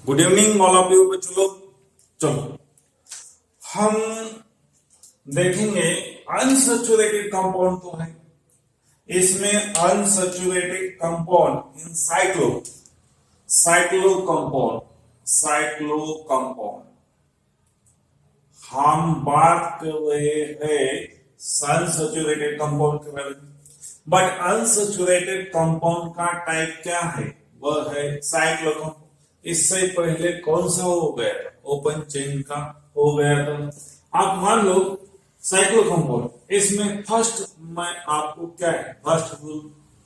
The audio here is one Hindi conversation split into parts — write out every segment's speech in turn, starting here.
Good evening all of you बच्चों लोग। चलो हम देखेंगे अनसैचुरेटेड कंपाउंड तो है, इसमें unsaturated compound in cyclo compound हम बात कर रहे हैं अनसैचुरेटेड कंपाउंड के बारे में। बट अनसैचुरेटेड कंपाउंड का टाइप क्या है? वह है साइक्लो कंपाउंड। इससे पहले कौन सा हो गया था? ओपन चेन का हो गया था। आप मान लो साइक्लो कंपाउंड, इसमें फर्स्ट मैं आपको क्या है फर्स्ट रूल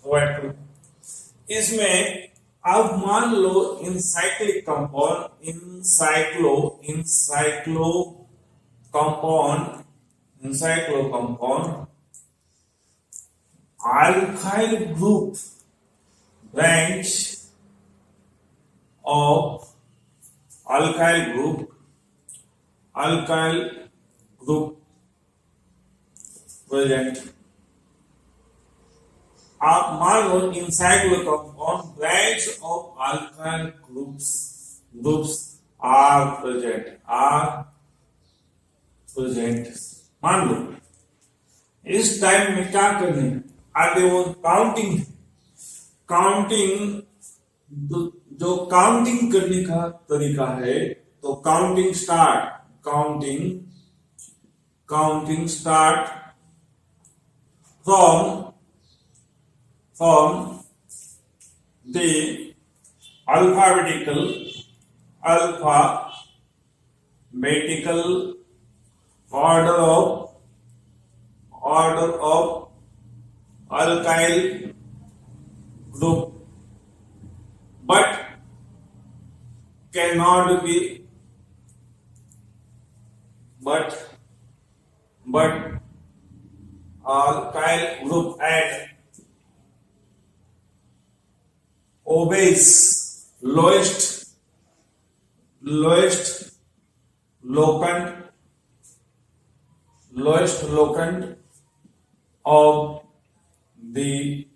प्रोवाइड करूं। इसमें आप मान लो in cyclic compound in cyclo compound alkyl group branch of alkyl group present। आप मान लो in cyclo compound branch of alkyl groups are present। मान लो इस टाइम में क्या करने आगे वो काउंटिंग जो काउंटिंग करने का तरीका है, तो counting start from the alphabetical order of alkyl group, but cannot be alkyl group at obeys lowest locant of the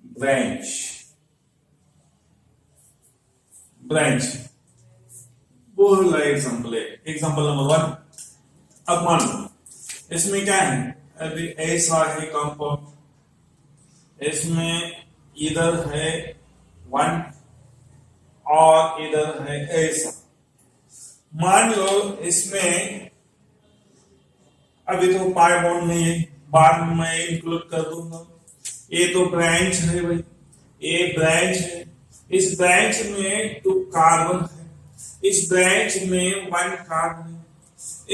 branch। वो एग्जाम्पल है, एग्जाम्पल नंबर 1। अब मान लो इसमें क्या है, अभी ऐसा है कंपाउंड, इसमें इधर है 1 और इधर है ऐसा। मान लो इसमें अभी तो पाई बॉन्ड नहीं है, बाद में मैं इंक्लूड कर दूंगा। ये तो ब्रांच है भाई, ये ब्रांच है, इस ब्रांच में 2 कार्बन है, इस ब्रांच में 1 कार्बन है,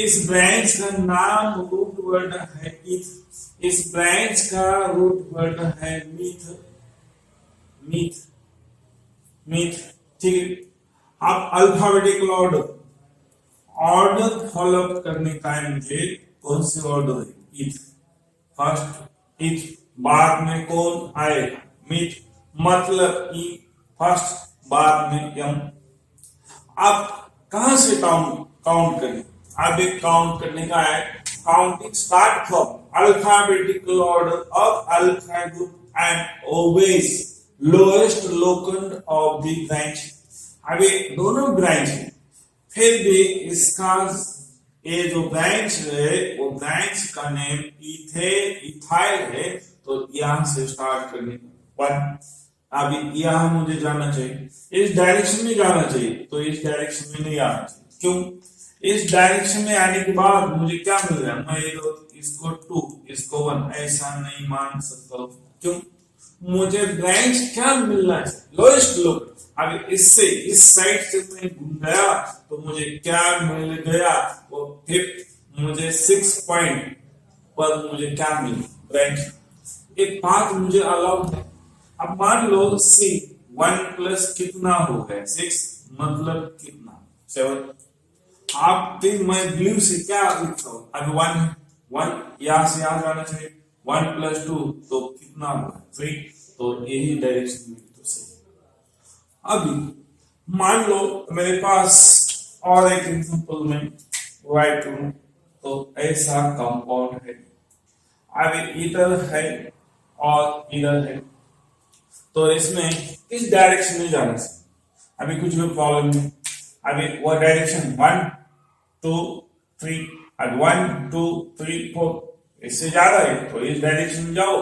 इस ब्रांच का नाम रूट वर्ड है ईथ, इस ब्रांच का रूट वर्ड है मीथ। ठीक है। अब अल्फाबेटिकल ऑर्डर फॉलो करने का है मुझे, कौन सी ऑर्डर है? ईथ, फर्स्ट ईथ, बाद में कौन आएगा? मीथ, मतलब ई फर्स्ट, बाद में यम। आप कहां से काउंट करें? अब एक काउंट करने का है, counting start from alphabetical order of alkyl group and always lowest locant of the branch. अभी दोनों ब्रांच है, फिर भी इसका ये जो ब्रांच है वो ब्रांच का नेम इथाइल है, तो यहां से स्टार्ट करने 1। अभी यहां मुझे जाना चाहिए, इस डायरेक्शन में जाना चाहिए, तो इस डायरेक्शन में नहीं आना चाहिए। क्यों? इस डायरेक्शन में आने के बाद मुझे क्या मिल रहा है? मैं इसको 2 इसको 1 ऐसा नहीं मान सकता। क्यों? मुझे ब्रांच क्या मिलना है? Lowest locant. अगर इससे इस साइड से मैं घूम गया तो मुझे क्या मिल गया? वो 5th, मुझे 6 पॉइंट पर मुझे क्या मिला? ब्रांच। एक बात मुझे अलाउड है। अब मान लो सी 1 प्लस कितना हो गया? 6, मतलब कितना? 7। आप मैं ब्लू से क्या लिखता हूं? अभी 1 यहां से यहां जाना चाहिए, 1 प्लस 2 तो कितना होगा? 3। तो यही डायरेक्शन में तो सही। अभी मान लो मेरे पास और एक एग्जांपल में राइट करूं, तो ऐसा कंपाउंड है, अभी इधर है और इधर है, तो इसमें इस डायरेक्शन में जाना चाहिए। अभी कुछ भी प्रॉब्लम नहीं, अभी वो डायरेक्शन 1 2 3, अब 1 2 3 4 इससे ज्यादा है तो इस डायरेक्शन में जाओ,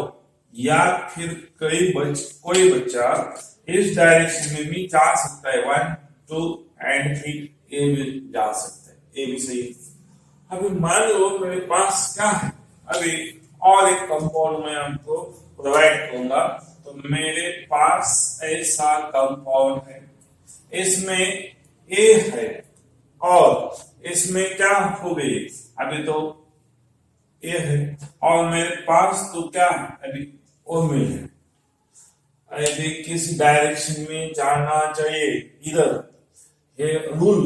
या फिर कोई बच्चा इस डायरेक्शन में भी जा सकता है, 1 2 एंड 3 ये भी जा सकता है, ये भी सही है। अभी मान लो मेरे पास क्या है, अभी और एक कंपाउंड में आपको प्रोवाइड करूंगा, तो मेरे पास ऐसा कंपाउंड है, इसमें ए है और इसमें क्या हो गई, अभी तो ए है और मेरे पास तो क्या है, अभी ओ में है। अभी किस डायरेक्शन में जाना चाहिए, इधर ये रूल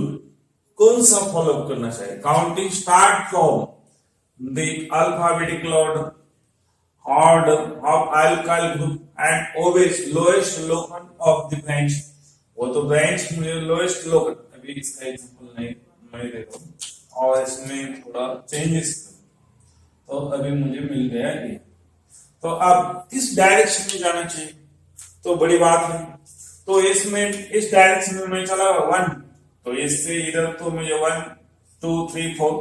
कौन सा फॉलो करना चाहिए, counting start from the alphabetical order of alkyl group and always lowest लोकन ऑफ द ब्रांच। वो तो ब्रांच में लोएस्ट लोकन, अभी इसका एग्जांपल नहीं मैं देता हूं और इसमें थोड़ा चेंजेस, तो अभी मुझे मिल गया ये। तो अब किस डायरेक्शन में जाना चाहिए, तो बड़ी बात है, तो इसमें इस डायरेक्शन में मैं चला 1, तो इससे इधर तो मुझे 1 2 3 4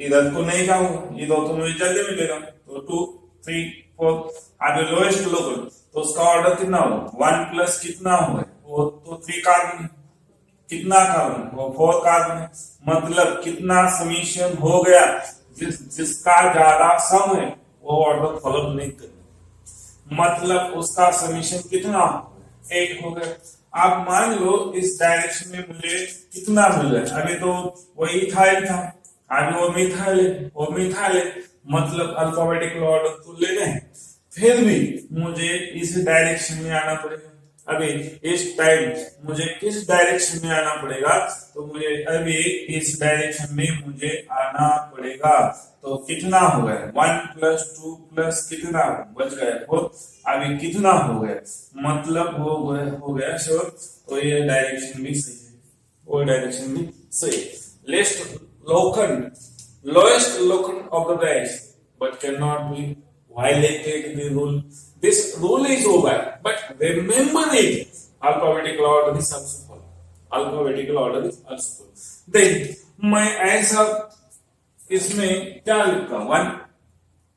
इधर तो नहीं जाऊंगा, इधर तो मुझे जल्दी मिलेगा, तो 2 3 4 आगे लोएस्ट लोकल, तो उसका ऑर्डर कितना होगा, 1 प्लस कितना होगा, वो तो 3 कार्बन है, कितना कार्बन, वो 4 कार्बन है, मतलब कितना समीशन हो गया, जिसका ज्यादा सम है वो ऑर्डर फॉलो नहीं करना, मतलब उसका समीशन कितना 8 हो गया। आप मान लो इस डायरेक्शन में मुझे कितना मिल रहा है, अभी तो वो इथाइल था, अभी वो मिथाइल है, वो मिथाइल है, मतलब अल्फाबेटिकल ऑर्डर तो लेने हैं, फिर भी मुझे इस डायरेक्शन में आना पड़ेगा। अभी इस टाइम मुझे किस डायरेक्शन में आना पड़ेगा, तो मुझे अभी इस डायरेक्शन में मुझे आना पड़ेगा, तो कितना हो गया 1 प्लस 2 प्लस कितना बच गया 4, अभी कितना हो गया, मतलब हो गया 7, तो ये डायरेक्शन भी सही है, वो डायरेक्शन भी सही है। लेस्ट लोकन lowest locus of the branch but cannot be violated the rule. This rule is over, but remember it, alphabetical order is also follow, alphabetical order is also follow. Then मैं ऐसा इसमें क्या लिखता हूं 1,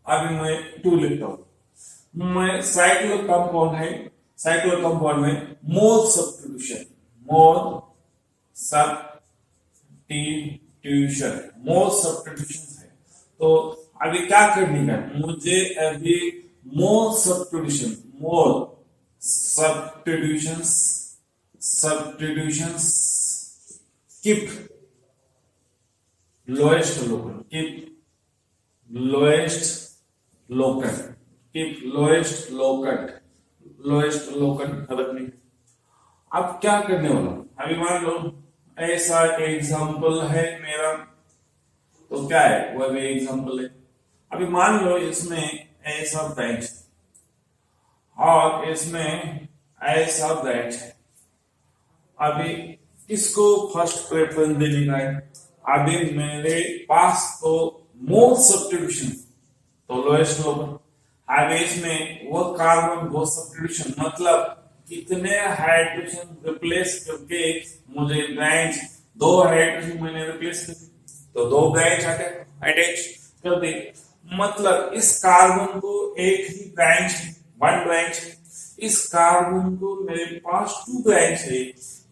अभी मैं 2 लिखता हूं, मैं साइक्लो कंपाउंड है, साइक्लो कंपाउंड में मोल सब्स्टिट्यूशन, मोल सब्स्टिट्यूशन है, तो अभी क्या करनी है मुझे, अभी मोल substitution keep lowest local, lowest local रखनी। अब क्या करने वाला, अभी मान लो ऐसा एग्जाम्पल है मेरा, तो क्या है वो भी एग्जाम्पल है। अभी मान लो इसमें ऐसा ब्रांच और इसमें ऐसा ब्रांच है, अभी इसको फर्स्ट प्रेफरेंस देने का है, अभी मेरे पास तो मोल सब्स्टिट्यूशन तो लोएस्ट लोकल, अभी इसमें वो कार्बन वो सब्स्टिट्यूशन, मतलब कितने हाइड्रोजन रिप्लेस करके मुझे ब्रांच 2 हाइड्रोजन मैंने रिप्लेस कर, तो 2 ब्रांच अटैच कर दे, मतलब इस कार्बन को एक ही ब्रांच है, 1 ब्रांच है, इस कार्बन को मेरे पास 2 ब्रांच है,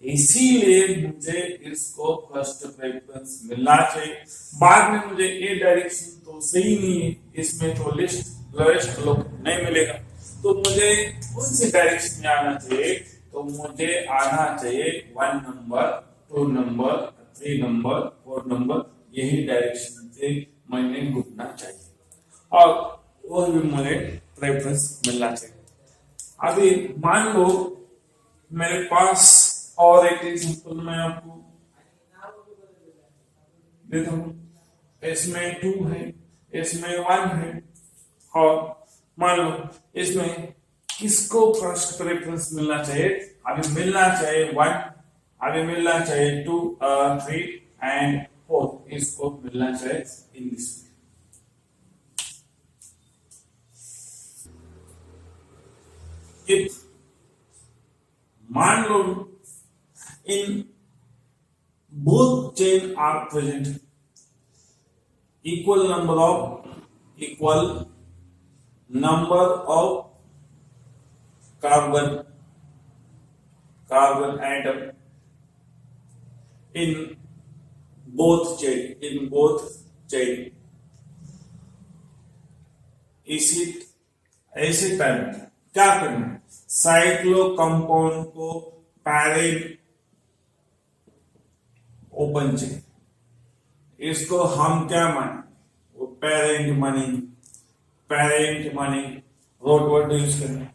इसीलिए मुझे इसको फर्स्ट प्रेफरेंस मिलना चाहिए। बाद में मुझे ए डायरेक्शन तो सही नहीं है, इसमें तो लोएस्ट लोकल नहीं मिलेगा, तो मुझे कौन सी डायरेक्शन में आना चाहिए, तो मुझे आना चाहिए 1 नंबर 2 नंबर 3 नंबर 4 नंबर, यही डायरेक्शन से मैंने घूमना चाहिए और वो भी मुझे प्रेफरेंस मिलना चाहिए। अभी मान लो मेरे पास और एक एग्जांपल मैं आपको देता हूं, इसमें 2 है, इसमें 1 है, और मान लो इसमें किसको फर्स्ट प्रेफरेंस मिलना चाहिए, अभी मिलना चाहिए 1, अभी मिलना चाहिए 2 3 एंड 4, इसको मिलना चाहिए इन दिस। मान लो इन both chain are present. Equal number of carbon atom in both chain. इसी ऐसे टाइम क्या करना है, साइक्लो कंपाउंड को पैरेंट ओपन चेन, इसको हम क्या माने, वो पेरेंट माने रोट वर्ड यूज करना है।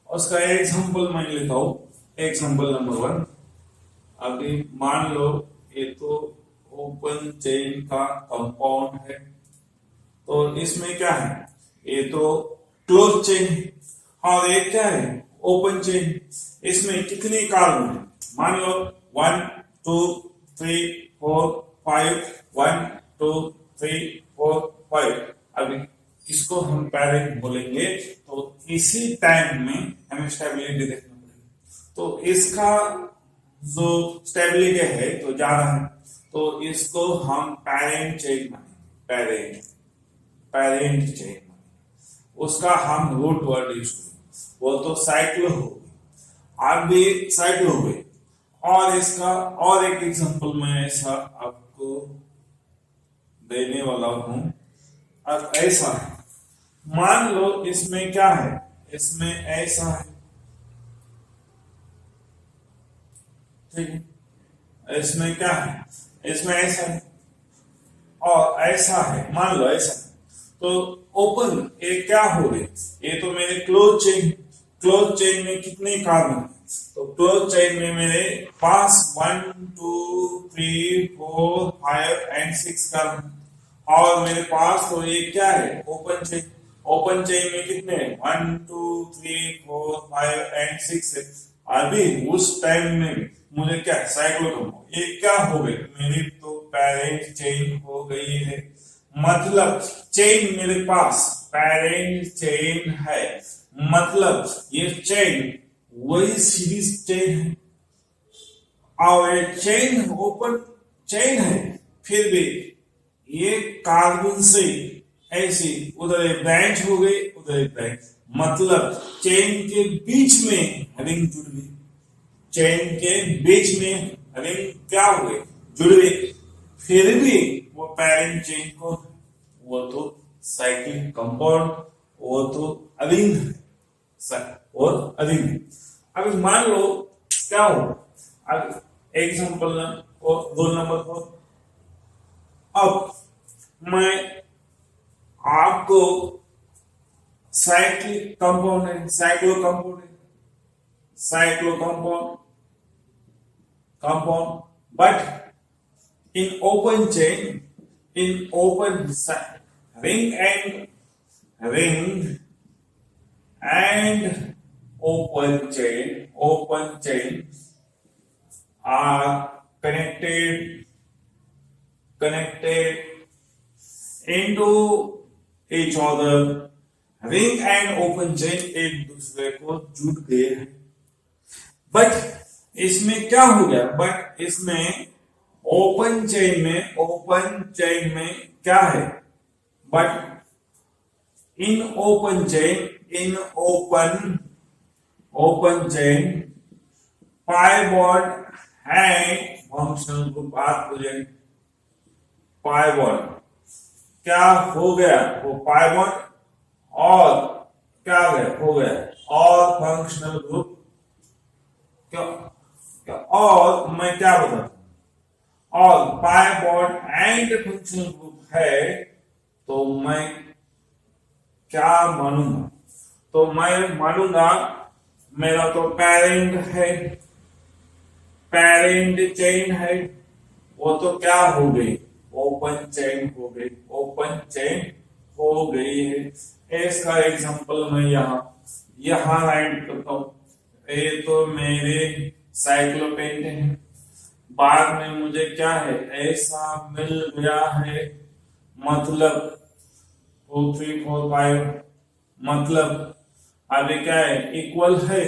उसका एग्जांपल मैं लेता हूं, एग्जांपल नंबर 1। अभी मान लो ये तो ओपन चेन का कंपाउंड है, तो इसमें क्या है, ये तो क्लोज चेन है और ये क्या है, ओपन चेन। इसमें कितने कार्बन है, मान लो 1 2 3 4 5, 1 2 3 4 5। अभी इसको हम पेरेंट बोलेंगे, तो इसी टाइम में हमें स्टेबिलिटी देखना पड़ेगा। तो इसका जो स्टेबिलिटी है तो ज्यादा है, तो इसको हम पेरेंट चेन मानेंगे, पेरेंट चेन, उसका हम रूट वर्ड यूज करेंगे। वो तो साइक्लो हो गई, आगे साइक्लो हो गई। और इसका और एक एग्जांपल मैं ऐसा आपको देने वाला हूं। अब ऐसा है, मान लो इसमें क्या है, इसमें ऐसा है, ठीक है, इसमें क्या है, इसमें ऐसा है और ऐसा है, मान लो ऐसा है। तो ओपन ये क्या हो गए, ये तो मेरे क्लोज चेन में कितने कार्बन, तो क्लोज चेन में मेरे पास 1 2 3 4 5 एंड 6 कार्बन, और मेरे पास तो ये क्या है, ओपन चेन में कितने 1 2 3 4 5 एंड 6 है। अभी उस टाइम में मुझे क्या साइक्लो, ये क्या हो गई, मेरी तो पेरेंट चेन हो गई है। मतलब चेन मेरे पास पेरेंट चेन है, मतलब ये चेन वही सीरीज चेन है, और ये चेन ओपन चेन है, फिर भी ये कार्बन से ऐसे उधर एक ब्रांच हो गई, उधर एक ब्रांच, मतलब चेन के बीच में रिंग जुड़ गई, चेन के बीच में रिंग क्या हो गई, जुड़ गई। फिर भी वो पेरेंट चेन को, वो तो साइक्लिक कंपाउंड, वो तो अरिंग है और अरिंग है। अब मान लो क्या हो, अब एग्जांपल रोल नंबर 4। अब मैं आपको साइक्लिक कंपाउंड है, cyclo compound, but in open chain, in open ring and open chain are connected into each other। Ring and open chain एक दूसरे को जुड़ गए हैं, बट इसमें क्या हो गया, बट इसमें ओपन चेन में क्या है, but in open chain pi bond and functional group are present. Pi bond क्या हो गया, वो पाई बॉन्ड और क्या हो गया और फंक्शनल ग्रुप, क्या और मैं क्या बताता, और पाई बॉन्ड एंड फंक्शनल ग्रुप है, तो मैं क्या मानूंगा, तो मैं मानूंगा मेरा तो पेरेंट चेन है, वो तो क्या हो गई, ओपन चेन हो गई है। इसका एग्जांपल मैं यहाँ राइट करता हूँ। ये तो मेरे साइक्लोपेंट है, बाद में मुझे क्या है ऐसा मिल गया है, मतलब 2 3 4 5, मतलब अभी क्या है इक्वल है,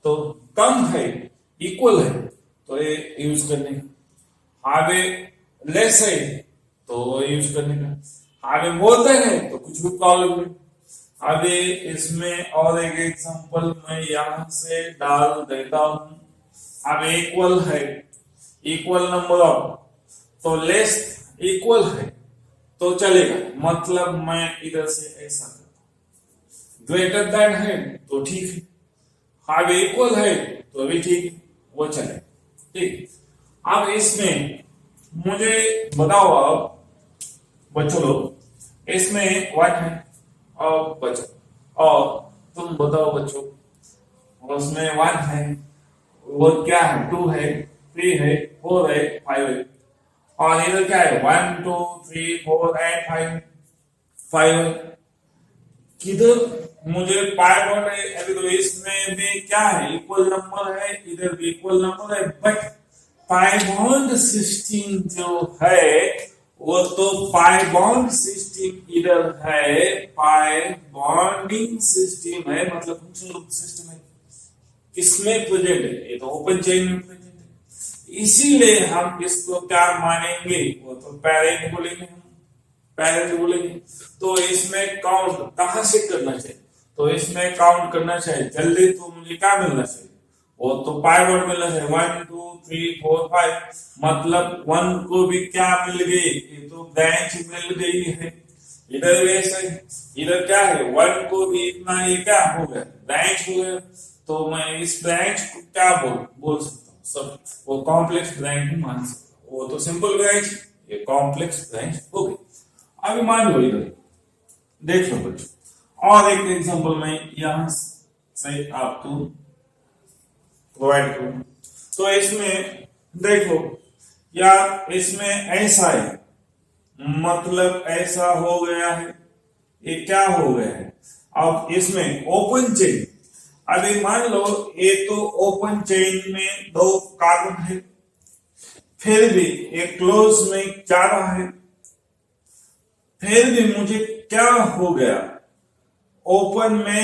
तो कम है इक्वल है, तो ये यूज करने। आगे लेस है तो यूज करने का, आगे बोलते हैं तो कुछ भी प्रॉब्लम नहीं। अभी इसमें और एक एग्जांपल मैं यहां से डाल देता हूं। अब इक्वल है, इक्वल नंबर ऑफ, तो लेस इक्वल है तो चलेगा, मतलब मैं इधर से ऐसा करता हूं। ग्रेटर देन है तो ठीक है, अब इक्वल है तो भी ठीक है, वो चले ठीक। अब इसमें मुझे बताओ अब बच्चों लोग, इसमें वन है और बच्चों, और तुम बताओ बच्चों, उसमें वन है, वो क्या है, टू है, थ्री है, फोर है, फाइव है, और इधर क्या है, one two three four and five, five है। किधर मुझे पाई बॉन्ड है, अभी तो इसमें भी क्या है, इक्वल नंबर है, इधर भी इक्वल नंबर है, बट पाई बॉन्ड सिस्टम जो है वो तो पाई बॉन्ड सिस्टम इधर है, पाई बॉन्डिंग सिस्टम है, मतलब फंक्शनल ग्रुप सिस्टम है, किसमें प्रेजेंट है, ये तो ओपन चेन में प्रेजेंट है, इसीलिए हम इसको क्या मानेंगे, वो तो पेरेंट बोलेंगे, हम पेरेंट बोलेंगे। तो इसमें काउंट कहां से करना चाहिए, तो इसमें काउंट करना चाहिए जल्दी, तो मुझे क्या मिलना चाहिए, वो तो पाइवट मिलना चाहिए, 1 2 3 4 5, मतलब 1 को भी क्या मिल गई, ये तो ब्रांच मिल गई है, इधर वैसे इधर क्या है, 1 को भी इतना, ये क्या हो गया, ब्रांच हो गया, तो मैं इस ब्रांच को क्या बोल सकता हूँ, सब वो कॉम्प्लेक्स ब्रांच मान सकता हूँ, वो तो सिंपल ब्रांच, ये कॉम्प्लेक्स ब्रांच हो गई। अभी मान लो इधर देख लो बच्चों, और एक एग्जांपल मैं यहां से आपको प्रोवाइड करूं, तो इसमें देखो यार, इसमें ऐसा है, मतलब ऐसा हो गया है, ये क्या हो गया है, अब इसमें ओपन चेन, अभी मान लो ये तो ओपन चेन में दो कार्बन है, फिर भी एक क्लोज में जा रहा है, फिर भी मुझे क्या हो गया, ओपन में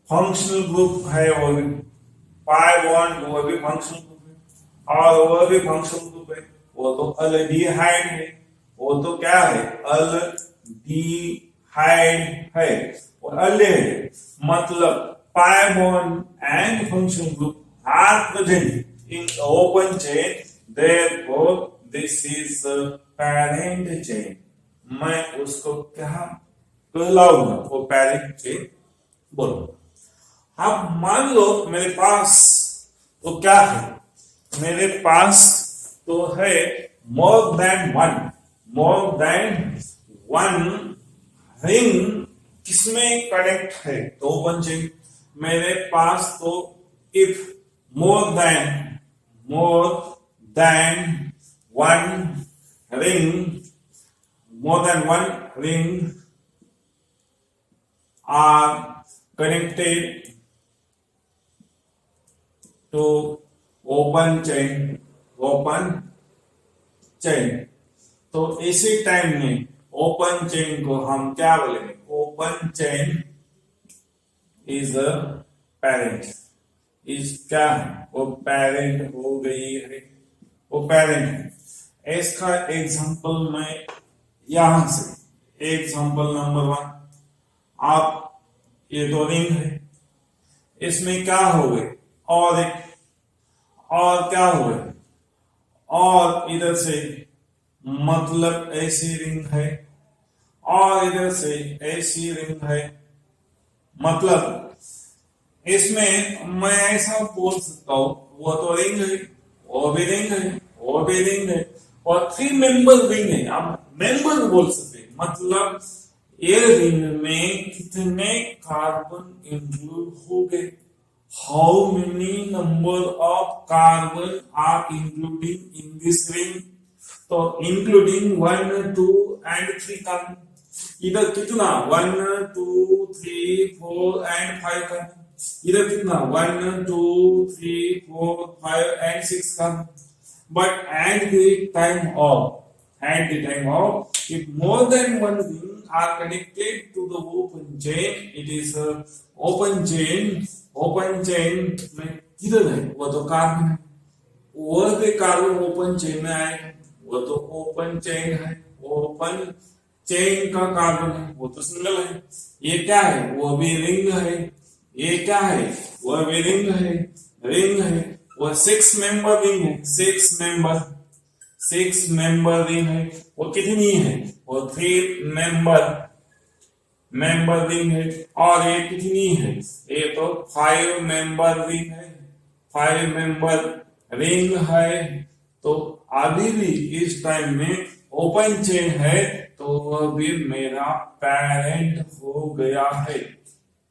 फंक्शनल ग्रुप है, वो भी पाई बॉन्ड, वो भी फंक्शनल ग्रुप है, और वो भी फंक्शनल ग्रुप है, वो तो अल्डिहाइड है, वो तो क्या है, अल्डिहाइड है और अल्डिहाइड है, मतलब pi bond and functional group are present in open chain, therefore this is parent chain, मैं उसको क्या कहलाऊंगा, वो पेरेंट चेन बोलो। अब मान लो मेरे पास तो क्या है, मेरे पास तो है मोर देन वन रिंग, किसमें कनेक्ट है, तो ओपन चेन, मेरे पास तो if more than one ring, more than one ring are connected to open chain, तो इसी टाइम में ओपन चेन को हम क्या बोलेंगे, open chain is a parent, is क्या है, वो पेरेंट हो गई है, वो पेरेंट है। इसका एग्जांपल मैं यहां से, एग्जांपल नंबर 1, आप ये दो रिंग है, इसमें क्या हो गए, और एक, और क्या हो गए, और इधर से मतलब ऐसी रिंग है, और इधर से ऐसी रिंग है, मतलब इसमें मैं ऐसा बोल सकता हूं, वो तो रिंग है, वो भी रिंग है, वो भी रिंग है, और 3 मेंबर रिंग है, आप मेंबर बोल सकते हैं, मतलब ये रिंग में कितने कार्बन इंक्लूड हो गए, how many number of carbon are including in this ring, तो इंक्लूडिंग 1 2 एंड 3 कार्बन, इधर कितना 1 2 3 4 एंड 5 कार्बन, इधर कितना 1 2 3 4 5 and 6 carbon, but at the time of if more than one ring are connected to the open chain, it is a open chain में किधर है, वो तो कार्बन है, वो भी कार्बन ओपन चेन में आएगा, वो तो ओपन चेन है, ओपन चेन का कार्बन है, वो तो सिंगल है। ये क्या है, वो भी रिंग है। ये क्या है, वो भी रिंग है, रिंग है। वो 6 मेंबर रिंग है, 6 मेंबर रिंग है। वो कितनी है, वो 3 मेंबर रिंग है। और ये कितनी है, ये तो 5 मेंबर रिंग है, 5 मेंबर रिंग है। तो अभी भी इस टाइम में ओपन चेन है, तो वह भी मेरा पेरेंट हो गया है।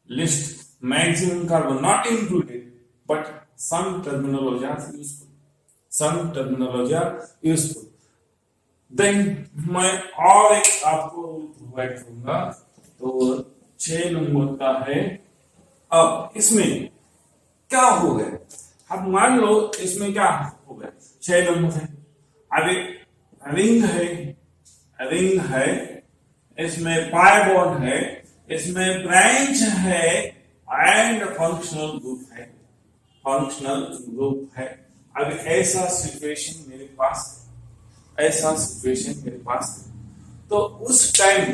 List maximum carbon not included, but some terminology are useful, some terminology are useful। Then मैं और एक आपको प्रोवाइड करूंगा, तो 6 नंबर का है। अब इसमें क्या हो गया, अब मान लो इसमें क्या हो गया, 6 नंबर है। अभी रिंग है, इसमें पाई बॉन्ड है, इसमें ब्रांच है एंड फंक्शनल ग्रुप है, फंक्शनल ग्रुप है। अब ऐसा सिचुएशन मेरे पास है, ऐसा सिचुएशन मेरे पास है, तो उस टाइम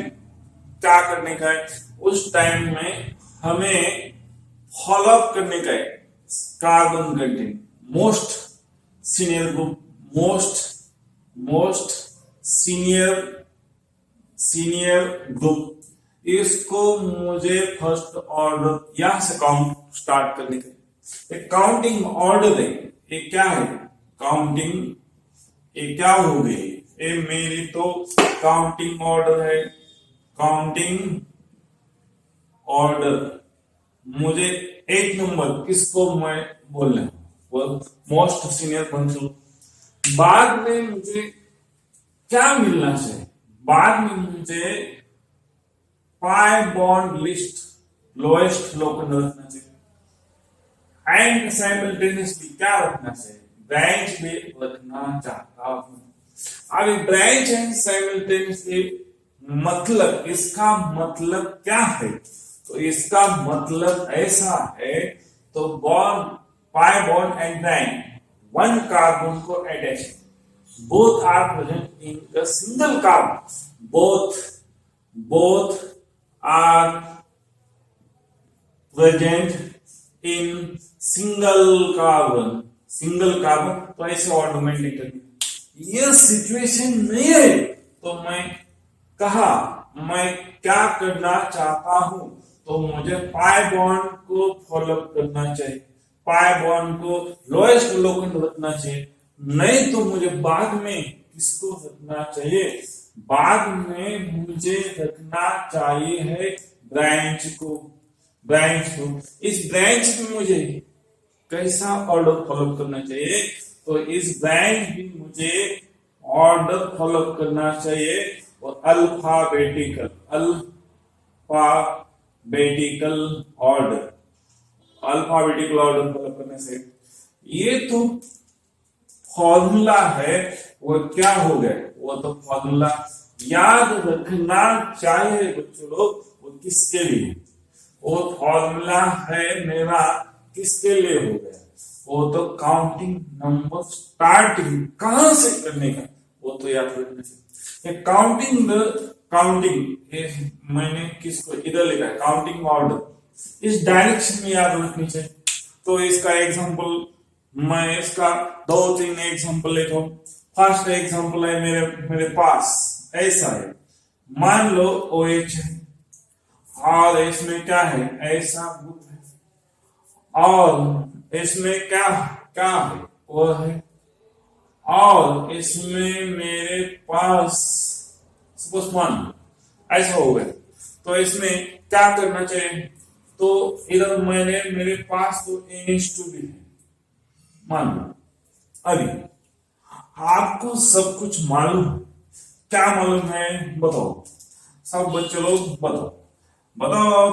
क्या करने का है, उस टाइम में हमें फॉलो अप करने का है carbon content, most senior group, most senior group, इसको मुझे फर्स्ट ऑर्डर यहां से काउंट स्टार्ट करने का। एक काउंटिंग ऑर्डर है, ये क्या है, काउंटिंग, ये क्या हो गई, ये मेरी तो काउंटिंग ऑर्डर है, काउंटिंग ऑर्डर। मुझे 1 नंबर किसको मैं बोलना है, वो मोस्ट सीनियर फंक्शनल। बाद में मुझे क्या मिलना चाहिए, बाद में मुझे pi bond list lowest local रखना चाहिए, एंड साइमल्टेनियसली क्या रखना चाहिए, ब्रांच भी रखना चाहता हूं। अभी ब्रांच एंड साइमल्टेनियसली मतलब, इसका मतलब क्या है, तो इसका मतलब ऐसा है, तो bond, pi bond and branch, 1 carbon को attach, both are present in a single carbon, both are present in single carbon। तो ऐसे ऑर्डर मेंटेन करनी। ये सिचुएशन नहीं है, तो मैं कहा मैं क्या करना चाहता हूं, तो मुझे पाई बॉन्ड को फॉलो करना चाहिए, पाई बॉन्ड को लोएस्ट लोकल रखना चाहिए। नहीं तो मुझे बाद में किसको रखना चाहिए, बाद में मुझे रखना चाहिए है ब्रांच को। इस ब्रांच में मुझे कैसा ऑर्डर फॉलो करना चाहिए, तो इस ब्रांच भी मुझे ऑर्डर फॉलो करना चाहिए, और अल्फाबेटिकल ऑर्डर फॉलो करने से। ये तो फॉर्मूला है, वो क्या हो गया, वो तो फॉर्मूला याद रखना चाहिए बच्चों लोग, वो किसके लिए, वो फॉर्मूला है मेरा किसके लिए हो गया, वो तो काउंटिंग नंबर स्टार्टिंग कहां से करने का, वो तो याद रखना चाहिए। काउंटिंग मैंने किसको इधर लिखा है, काउंटिंग ऑर्डर, इस डायरेक्शन में याद रखनी चाहिए। तो इसका एग्जांपल, मैं इसका 2-3 एग्जांपल लेता हूं। फर्स्ट एग्जांपल है मेरे पास ऐसा है, मान लो OH है, और इसमें क्या है, ऐसा ग्रुप है, और इसमें क्या है, वो है, और इसमें मेरे पास सपोज मान ऐसा हो गया, तो इसमें क्या करना चाहिए, तो इधर मेरे पास तो NH2 भी है, मान लो। अभी आपको सब कुछ मालूम, क्या मालूम है बताओ, सब बच्चे लोग बताओ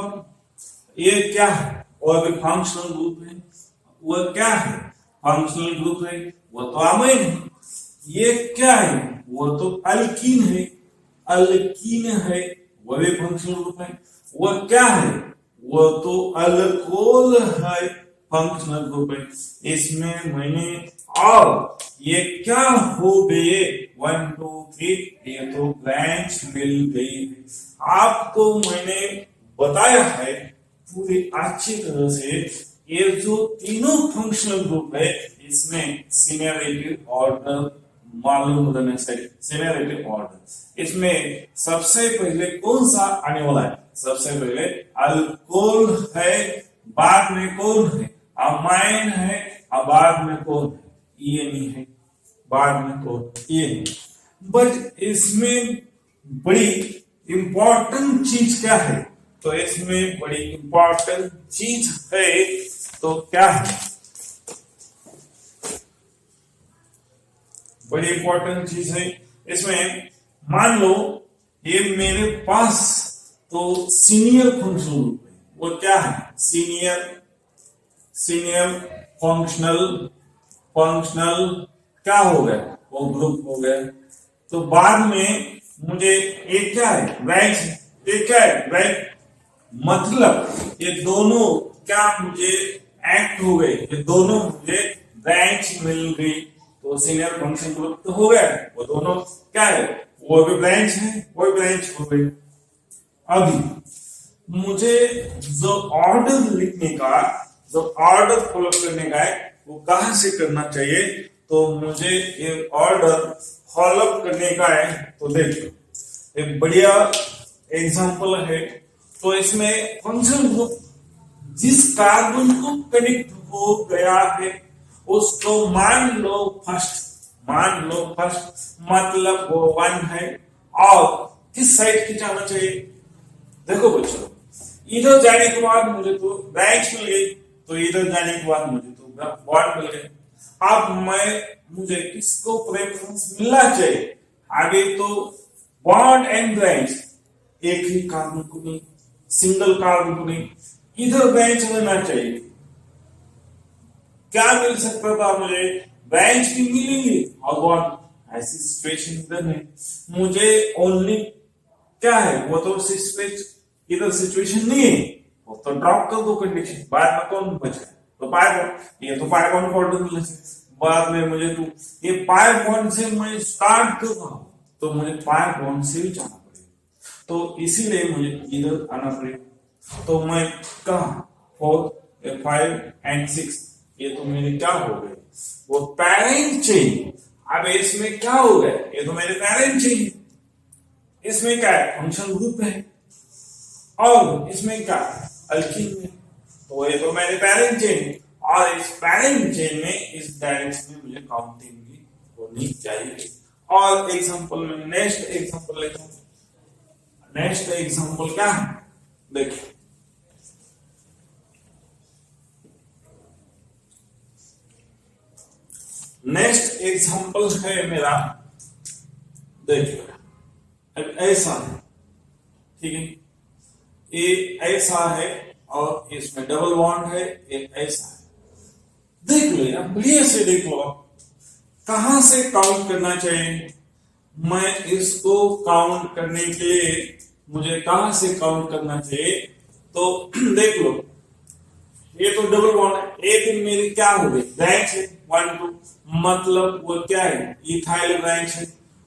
ये क्या है, और अभी फंक्शनल ग्रुप है, वो क्या है, फंक्शनल ग्रुप है, वो तो अमीन है। ये क्या है, वो तो अल्कीन है, वो भी फंक्शनल ग्रुप है। वो क्या है, वो तो अल्कोहल है, फंक्शनल ग्रुप है। इसमें मैंने और ये क्या हो गए 1 2 3, ये तो ब्रांच मिल गई। आपको मैंने बताया है पूरी अच्छी तरह से, ये जो तीनों फंक्शनल ग्रुप है इसमें सीनियरिटी ऑर्डर मालूम रहना चाहिए। सीनियरिटी ऑर्डर इसमें सबसे पहले कौन सा आने वाला है? सबसे पहले अल्कोहल है, बाद में कौन है? अमाइन है, और बाद में कौन है? ये नहीं है, बाद में कौन? ये नहीं। बट इसमें बड़ी इंपॉर्टेंट चीज क्या है? तो इसमें बड़ी इंपॉर्टेंट चीज है, तो क्या है? बड़ी इंपॉर्टेंट चीज है इसमें। मान लो ये मेरे पास तो सीनियर फंक्शनल ग्रुप है, वो क्या है? सीनियर फंक्शनल क्या हो गया? वो ग्रुप हो गया। तो बाद में मुझे एक क्या है? ब्रांच। ये क्या है? ब्रांच मतलब ये दोनों क्या मुझे एक्ट हो गए, ये दोनों मुझे ब्रांच मिल गई। तो सीनियर फंक्शन ग्रुप तो हो गया, वो दोनों क्या है? वो भी ब्रांच है, वो ब्रांच हो गई। अभी मुझे जो ऑर्डर लिखने का, जो ऑर्डर फॉलो करने का है, वो कहां से करना चाहिए? तो मुझे ये ऑर्डर फॉलो करने का है। तो देखो एक बढ़िया एग्जांपल है। तो इसमें फंक्शन ग्रुप जिस कार्बन को कनेक्ट हो गया है उसको मान लो फर्स्ट, मतलब वो 1 है। और किस साइड की जाना चाहिए? देखो बच्चों, इधर जाने के बाद मुझे तो ब्रांच मिल गई, तो इधर जाने के बाद मुझे तो बॉन्ड मिल गए। अब मुझे किसको प्रेफरेंस मिलना चाहिए? आगे तो बॉन्ड एंड ब्रांच, एक ही कार्बन को नहीं, सिंगल कार्बन को नहीं, इधर ब्रांच लेना चाहिए। क्या मिल सकता था मुझे? ब्रांच भी मिलेंगी और बॉन्ड। ऐसी सिचुएशन इधर है, मुझे ओनली क्या है? वो तो इधर सिचुएशन नहीं है, वो तो ड्रॉप कर दो कंडीशन। बाद में कौन बचा? तो पाई बॉन्ड। ये तो पाई बॉन्ड ऑर्डर मिले थे। बाद में मुझे तो ये पाई बॉन्ड से मैं स्टार्ट कर रहा हूं, तो मुझे पाई बॉन्ड से भी जाना पड़ेगा। तो इसीलिए मुझे इधर आना पड़ेगा। तो मैं कहा 4 5 एंड 6, ये तो मेरे क्या हो गए? वो पैरेंट चेन। अब इसमें क्या हो गया? ये तो मेरे पैरेंट चेन। इसमें क्या है? फंक्शन ग्रुप है। और इसमें क्या? अल्कीन है। तो ये तो मेरे पैरेंट चेन, और इस पैरेंट चेन में इस डायरेक्शन में मुझे काउंटिंग भी होनी चाहिए। और एग्जांपल में नेक्स्ट एग्जांपल लेता हूं। नेक्स्ट एग्जांपल क्या है? देखिए नेक्स्ट एग्जांपल है मेरा, देखिए ऐसा है, ठीक है? ये ऐसा है और इसमें डबल बॉन्ड है, ये ऐसा है। देख लो यार, बढ़िया से देख लो। कहां से काउंट करना चाहिए? मैं इसको काउंट करने के लिए मुझे कहां से काउंट करना चाहिए? तो देख लो, ये तो डबल बॉन्ड है, एक मेरी क्या हो गई? ब्रांच है 1 2, मतलब वो क्या है? इथाइल ब्रांच है।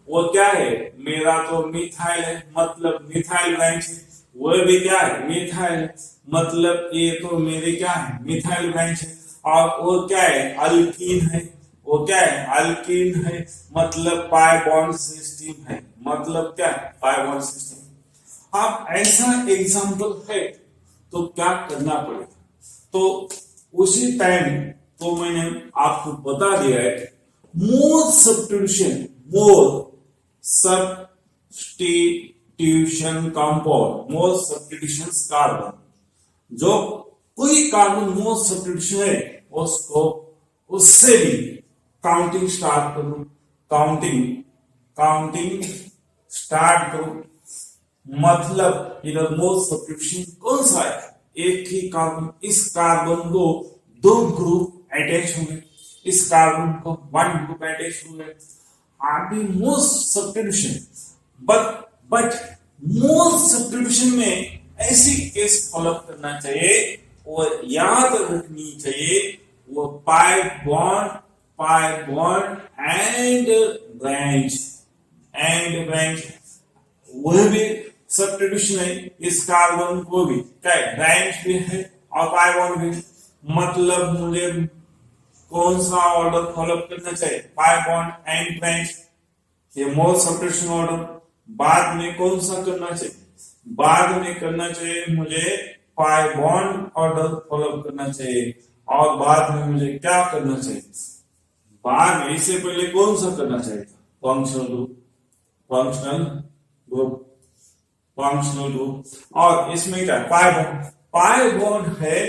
वो क्या है? मेरा तो मिथाइल है, मतलब मिथाइल ब्रांच है। वो भी क्या है? मिथाइल है, मतलब ये तो मेरे क्या है? मिथाइल ब्रांच है। और वो क्या है? अल्कीन है। वो क्या है? अल्कीन है, मतलब पाई बॉन्ड सिस्टम है, मतलब क्या है? Pi bond system. अब ऐसा एग्जांपल है तो क्या करना पड़ेगा? तो उसी टाइम तो मैंने आपको बता दिया है, मोर सब्स्टिट्यूशन कंपाउंड, मोर सब्स्टिट्यूशन कार्बन, जो कोई कार्बन मोर सब्स्टिट्यूशन है उसको, उससे भी काउंटिंग स्टार्ट करो। काउंटिंग स्टार्ट करो, मतलब इधर मोर सब्स्टिट्यूशन कौन सा है? एक ही कार्बन, इस कार्बन को 2 ग्रुप अटैच हो गए, इस कार्बन को 1 ग्रुप अटैच हो गए। आगे most substitution, but most substitution में ऐसी केस फॉलो करना चाहिए और याद रखनी चाहिए, वो pi bond pi bond and branch वह भी सब्स्टिट्यूशन है। इस कार्बन को भी क्या है, ब्रांच भी है और पाई बॉन्ड भी। मतलब मुझे कौन सा ऑर्डर फॉलो करना चाहिए, पाई बॉन्ड एंड ब्रांच, ये मोल सब्स्टिट्यूशन ऑर्डर। बाद में कौन सा करना चाहिए, बाद में करना चाहिए मुझे पाई बॉन्ड ऑर्डर फॉलो करना चाहिए। और बाद में मुझे क्या करना चाहिए, बाद में इससे पहले कौन सा करना चाहिए, फंक्शनल ग्रुप। और इसमें क्या पाई बॉन्ड है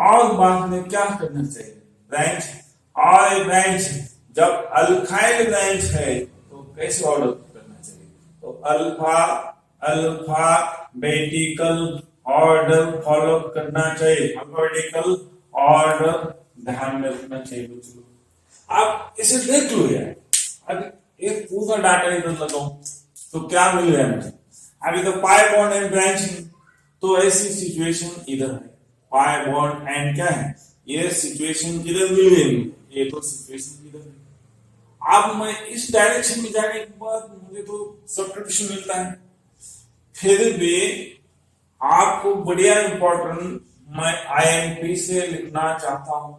और बाद में क्या करना चाहिए, ब्रांच। और ब्रांच जब अल्काइल ब्रांच है तो कैसे ऑर्डर करना चाहिए, तो अल्फा बेटिकल ऑर्डर फॉलो करना चाहिए, अल्फाबेटिकल ऑर्डर ध्यान में रखना चाहिए बच्चों। आप इसे देख लो यार, अब एक पूरा डाटा इधर लगाओ तो क्या मिल रहा है मुझे। अभी तो पाई बॉन्ड एंड ब्रांच, तो ऐसी सिचुएशन इधर है, पाई बॉन्ड एंड क्या है, ये सिचुएशन किधर मिल गई, ये तो सिचुएशन इधर है। अब मैं इस डायरेक्शन में जाने के बाद मुझे तो सब्स्टिट्यूशन मिलता है। फिर भी आपको बढ़िया इंपॉर्टेंट मैं आईएमपी से लिखना चाहता हूं।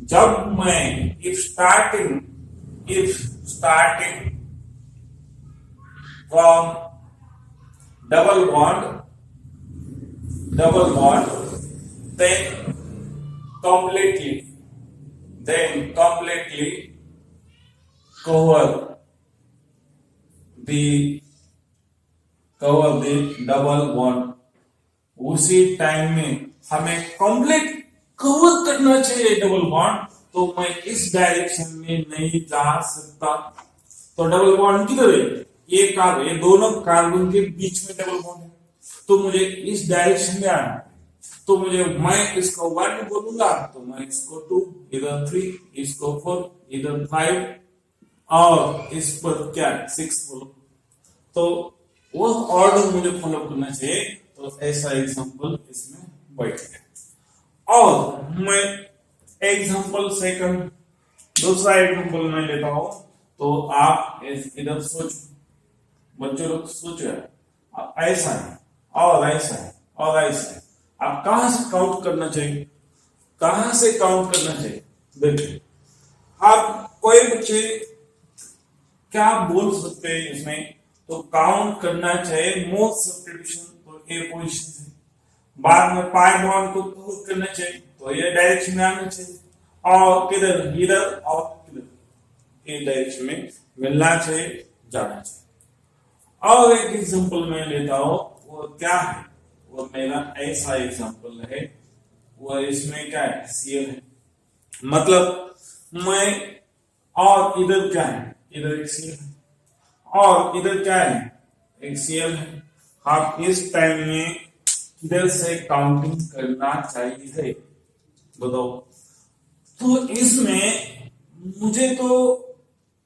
जब मैं if starting from double bond then completely cover the double bond, उसी टाइम में हमें कंप्लीट कवर करना चाहिए डबल बॉन्ड। तो मैं इस डायरेक्शन में नहीं जा सकता। तो डबल बॉन्ड किधर है, ये दोनों कार्बन के बीच में डबल बॉन्ड है, तो मुझे इस डायरेक्शन में आना है। तो मैं इसको 1 बोलूंगा तो मैं इसको 2, इधर 3, इसको 4, इधर 5 और इस पर क्या 6 बोलो। तो वो ऑर्डर मुझे फॉलो करना चाहिए। तो ऐसा एग्जांपल इसमें बैठ गया। और मैं एग्जांपल सेकंड दूसरा एग्जांपल मैं लेता हूं। तो आप इधर सोच, बच्चों लोग सोचो, ऐसा है और ऐसा है और ऐसा है। आप कहां से काउंट करना चाहिए, कहां से काउंट करना चाहिए, देखिए आप कोई बच्चे क्या बोल सकते हैं इसमें, तो काउंट करना चाहिए मोस्ट सब्स्टिट्यूशन, तो ए पोजीशन से। बाद में पाई बॉन्ड को काउंट करना चाहिए, तो ये डायरेक्शन में आना चाहिए। और किधर, इधर और किधर, ये डायरेक्शन में मिलना चाहिए, जाना चाहिए। और एक एग्जांपल मैं लेता हूं, वो क्या है, वो मेरा ऐसा एग्जांपल है। वो इसमें क्या है, सीएल है, मतलब मैं, और इधर क्या है, इधर एक सीएल है और इधर क्या है, एक सीएल है। आप इस टाइम में इधर से काउंटिंग करना चाहिए, बताओ। तो इसमें मुझे तो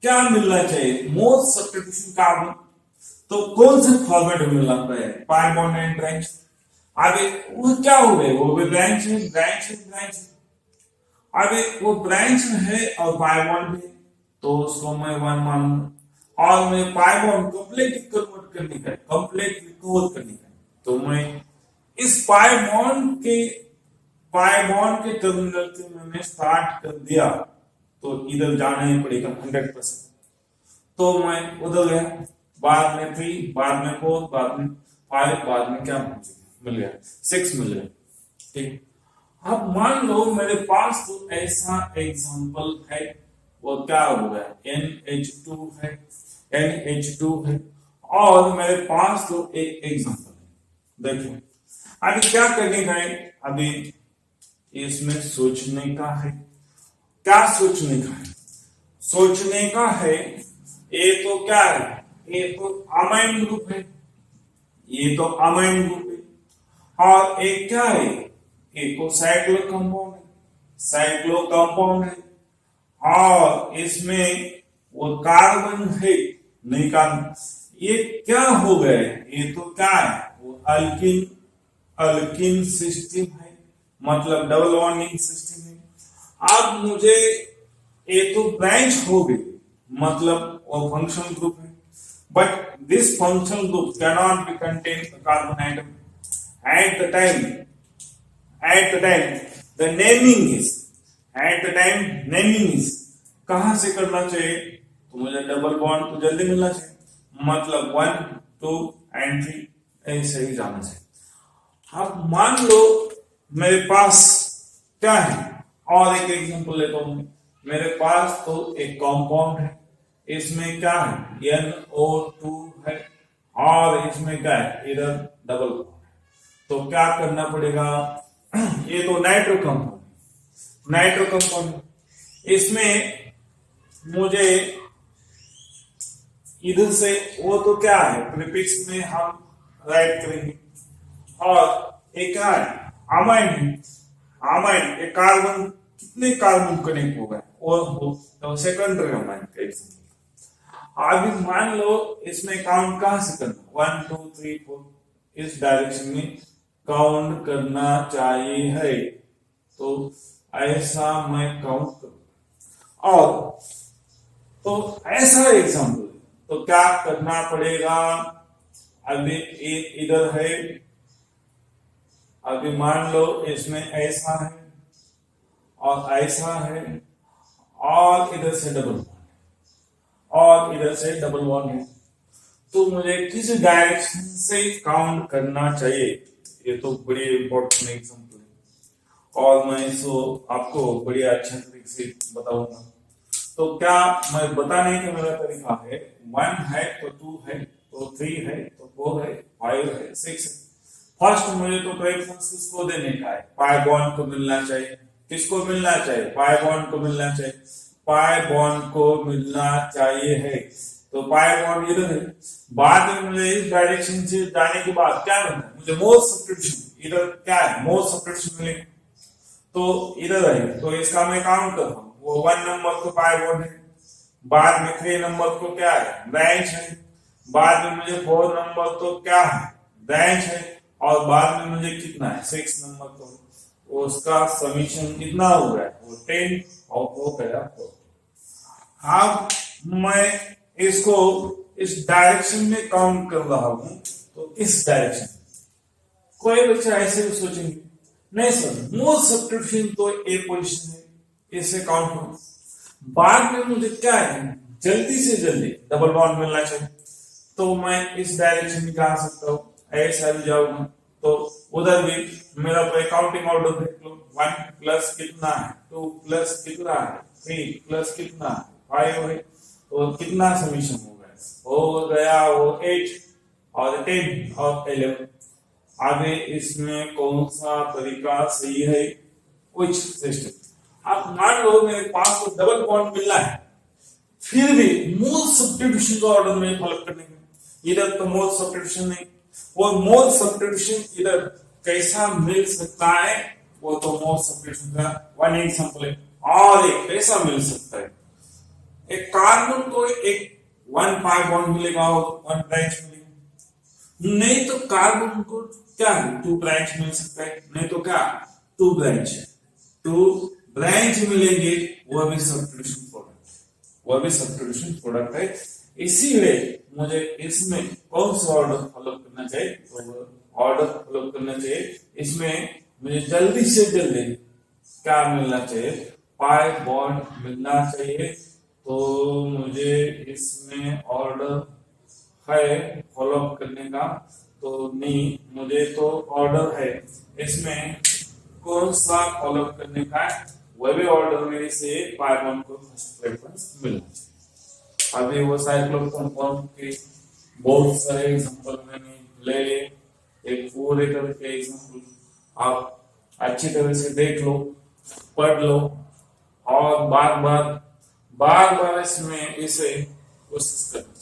क्या मिलना चाहिए, मोस्ट सब्स्टिट्यूशन कार्बन। तो कौन से फॉर्मेट में मिलना है, पाई बॉन्ड एंड ब्रांच। आगे वो क्या हो गए, वो भी ब्रांच है। आगे वो ब्रांच है और पाई बॉन्ड भी, तो उसको मैं 1 मानूंगा। और मैं पाई बॉन्ड कंप्लीटली कन्वर्ट करने का, कंप्लीटली कवर करने का, तो मैं इस पाई बॉन्ड के टर्मिनल से मैंने स्टार्ट कर दिया, तो इधर जाना ही पड़ेगा 100%। तो मैं उधर गया, बाद में 3, बाद में 4, बाद में 5, बाद में क्या मिल गया, 6 मिल गया, ठीक। अब मान लो मेरे पास तो ऐसा एग्जांपल है, वो क्या होगा, NH2 है और मेरे पास तो एक एग्जांपल है। देखिए अभी क्या करने का है, अभी इसमें सोचने का है। क्या सोचने का है, सोचने का है, ये तो क्या है, ये तो अमाइन ग्रुप है, ये तो अमाइन ग्रुप है। और एक क्या है, एक तो साइक्लो कंपाउंड है और इसमें वो कार्बन है, नहीं कार्बन। ये क्या हो गए, ये तो क्या है, वो अल्किन सिस्टम है, मतलब डबल बॉन्डिंग सिस्टम है। अब मुझे ये तो ब्रांच हो गई, मतलब वो फंक्शनल ग्रुप है, but this functional group cannot be contain carbon atom at the time the naming is कहां से करना चाहिए, तो मुझे डबल बॉन्ड तो जल्दी मिलना चाहिए, मतलब 1 2 एंड 3 ऐसे ही जाना चाहिए। अब मान लो मेरे पास क्या है, और एक एग्जांपल लेता हूं, मेरे पास तो एक कंपाउंड है, इसमें क्या है NO2 है, और इसमें क्या है इधर डबल बॉन्ड है, तो क्या करना पड़ेगा ये तो नाइट्रो कंपाउंड, इसमें मुझे इधर से वो तो क्या है प्रीफिक्स में हम राइट करेंगे, और एक क्या है अमाइन एक कार्बन, कितने कार्बन कनेक्ट हो गए और तो सेकेंडरी अमाइन का एग्जांपल। अभी मान लो इसमें काउंट कहां से करना 1 2 3 4 इस डायरेक्शन में काउंट करना चाहिए है, तो ऐसा मैं काउंट करूंगा, और तो ऐसा एग्जांपल तो क्या करना पड़ेगा, अभी एक इधर है, अभी मान लो इसमें ऐसा है और ऐसा है, और इधर से डबल बॉन्ड और इधर से डबल बॉन्ड है, तो मुझे किस डायरेक्शन से काउंट करना चाहिए, ये तो बड़ी इंपॉर्टेंट एग्जांपल है और मैं इसको आपको बड़ी अच्छे तरीके से बताऊंगा। तो क्या मैं बताने का मेरा तरीका है 1 है तो 2 है तो 3 है तो 4 है 5 है 6 है। फर्स्ट मुझे तो प्रेफरेंस किसको देने का है, पाई बॉन्ड को मिलना चाहिए, किसको मिलना चाहिए पाई बॉन्ड को मिलना चाहिए, पाई बॉन्ड को मिलना चाहिए है, तो पाई बॉन्ड इधर है, बाद में मुझे इस डायरेक्शन से जाने के बाद क्या मिलता है मुझे मोल सब्स्टिट्यूशन, इधर क्या है मोल सब्स्टिट्यूशन मिलेगा, तो इधर है, तो इसका मैं काउंट करता हूं, वो 1 नंबर को पाई बॉन्ड है, बाद में 3 नंबर को क्या है ब्रांच है, बाद में मुझे 4 नंबर तो क्या है ब्रांच है, और बाद में मुझे कितना है 6 नंबर को, उसका समीशन कितना हो गया वो 10 और वो गया 4। अब मैं इसको इस डायरेक्शन में काउंट कर रहा हूं, तो इस डायरेक्शन कोई बच्चा ऐसे भी सोचेंगे नहीं सर मोल सब्स्टिट्यूशन तो ए पोजीशन है, इससे काउंट हो, बाद में मुझे क्या है जल्दी से जल्दी डबल बॉन्ड मिलना चाहिए, तो मैं इस डायरेक्शन में जा सकता हूं, ऐसा भी जाऊंगा, तो उधर भी मेरा तो अकाउंटिंग ऑर्डर देख लो 1 प्लस कितना है 2 प्लस कितना है 3 प्लस कितना है 5 है, तो कितना समीशन हो गया वो 8 और 10 और 11। आगे इसमें कौन सा तरीका सही है, व्हिच सिस्टम। अब मान लो मेरे पास तो डबल बॉन्ड मिलना है, फिर भी मोल सब्स्टिट्यूशन का ऑर्डर में फॉलो करने में, इधर तो मोल सब्स्टिट्यूशन नहीं, वो मोल सब्स्टिट्यूशन इधर कैसा मिल सकता है, वो तो मोल सब्स्टिट्यूशन का वन एग्जांपल है, और एक कैसा मिल सकता है, एक कार्बन को एक 1 पाई बॉन्ड मिलेगा और 1 ब्रांच मिलेगा, नहीं तो कार्बन को क्या है 2 ब्रांच मिल सकता है, नहीं तो क्या 2 ब्रांच मिलेंगे, वो भी सब्स्टिट्यूशन प्रोडक्ट है, इसीलिए मुझे इसमें कौन सा ऑर्डर फॉलो करना चाहिए, तो ऑर्डर फॉलो करना चाहिए, इसमें मुझे जल्दी से जल्दी क्या मिलना चाहिए पाई बॉन्ड मिलना चाहिए, तो मुझे इसमें ऑर्डर है फॉलो करने का, तो नहीं मुझे तो ऑर्डर है इसमें कौन सा फॉलो करने का है, वह भी ऑर्डर में से पाई बॉन्ड को फर्स्ट प्रेफरेंस मिलना चाहिए। अभी वो साइक्लो कंपाउंड के बहुत सारे एग्जांपल मैंने ले लिए, एक पूरे तरह के एग्जांपल आप अच्छी तरह से देख लो, पढ़ लो, और बार बार इसमें इसे कोशिश करना।